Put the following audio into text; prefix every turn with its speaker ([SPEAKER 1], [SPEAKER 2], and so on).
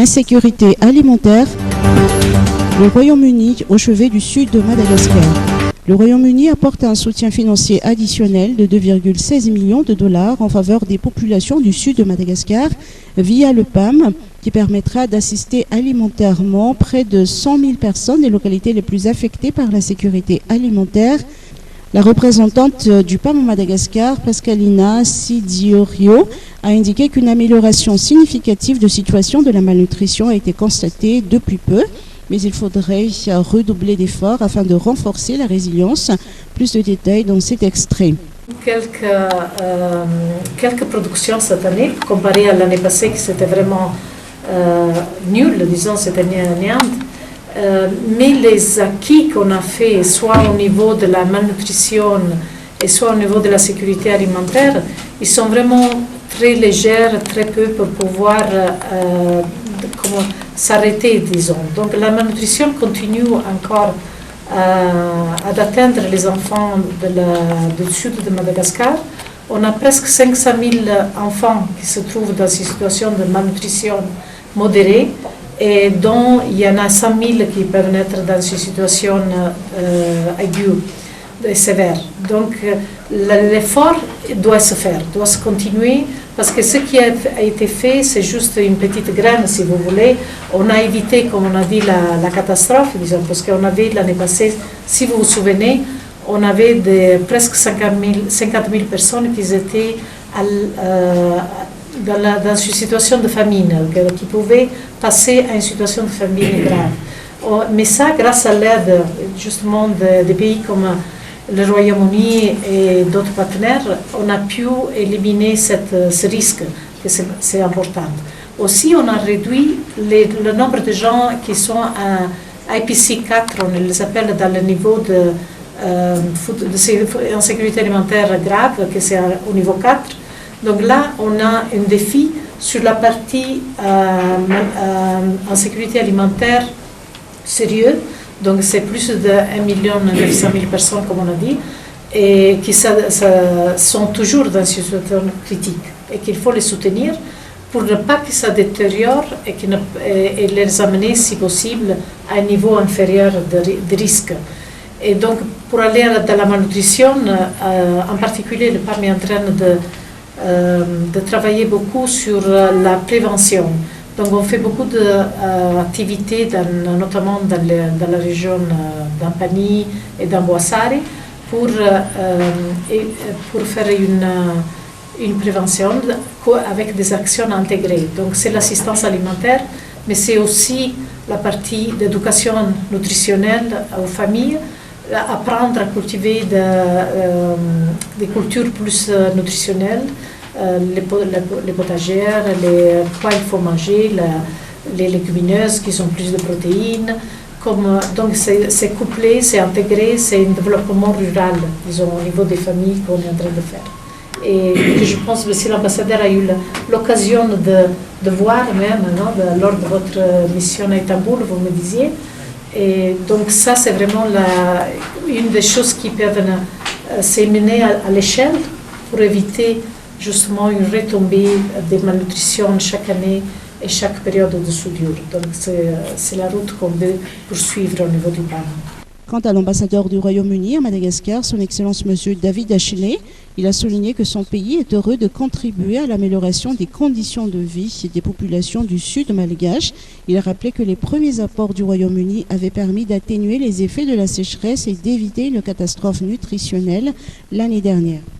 [SPEAKER 1] Insécurité alimentaire, le Royaume-Uni au chevet du sud de Madagascar. Le Royaume-Uni apporte un soutien financier additionnel de 2,16 millions de dollars en faveur des populations du sud de Madagascar via le PAM, qui permettra d'assister alimentairement près de 100 000 personnes des localités les plus affectées par la sécurité alimentaire. La représentante du PAM à Madagascar, Pascalina Sidiorio, a indiqué qu'une amélioration significative de situation de la malnutrition a été constatée depuis peu, mais il faudrait redoubler d'efforts afin de renforcer la résilience. Plus de détails dans cet extrait.
[SPEAKER 2] Quelques productions cette année, comparées à l'année passée, qui c'était vraiment nul, disons, c'était néant. Mais les acquis qu'on a fait, soit au niveau de la malnutrition et soit au niveau de la sécurité alimentaire, ils sont vraiment très légers, très peu pour pouvoir s'arrêter, disons. Donc la malnutrition continue encore d'atteindre les enfants du sud de Madagascar. On a presque 500 000 enfants qui se trouvent dans une situation de malnutrition modérée, et dont il y en a 100 000 qui peuvent être dans une situation aiguë et sévère. Donc l'effort doit se faire, doit se continuer, parce que ce qui a été fait, c'est juste une petite graine, si vous voulez. On a évité, comme on a dit, la catastrophe, disons, parce qu'on avait l'année passée, si vous vous souvenez, on avait presque 50 000 personnes qui étaient dans une situation de famine, qui pouvaient passer à une situation de famine grave. Mais ça, grâce à l'aide justement des pays comme le Royaume-Uni et d'autres partenaires, on a pu éliminer ce risque, que c'est important. Aussi, on a réduit le nombre de gens qui sont à IPC 4, on les appelle dans le niveau de insécurité alimentaire grave, que c'est au niveau 4. Donc là, on a un défi sur la partie en sécurité alimentaire sérieux. Donc c'est plus de 1 900 000 personnes, comme on a dit, et qui sont toujours dans une situation critique et qu'il faut les soutenir pour ne pas que ça détériore et les amener, si possible, à un niveau inférieur de risque. Et donc, pour aller dans la malnutrition, en particulier, le PAM est en train de travailler beaucoup sur la prévention. Donc on fait beaucoup d'activités, notamment dans la région d'Ampani et d'Amboissare, pour faire une prévention avec des actions intégrées. Donc c'est l'assistance alimentaire, mais c'est aussi la partie d'éducation nutritionnelle aux familles, apprendre à cultiver des cultures plus nutritionnelles, les potagères, quoi il faut manger, les légumineuses qui ont plus de protéines. Donc c'est couplé, c'est intégré, c'est un développement rural, disons, au niveau des familles qu'on est en train de faire. Et je pense que si l'ambassadeur a eu l'occasion de voir même, non, lors de votre mission à Istanbul, vous me disiez. Et donc ça, c'est vraiment une des choses qui peuvent s'émener à l'échelle pour éviter justement une retombée des malnutritions chaque année et chaque période de soudure. Donc c'est la route qu'on veut poursuivre au niveau du PAM.
[SPEAKER 1] Quant à l'ambassadeur du Royaume-Uni à Madagascar, son Excellence M. David Ashley, il a souligné que son pays est heureux de contribuer à l'amélioration des conditions de vie des populations du sud malgache. Il a rappelé que les premiers apports du Royaume-Uni avaient permis d'atténuer les effets de la sécheresse et d'éviter une catastrophe nutritionnelle l'année dernière.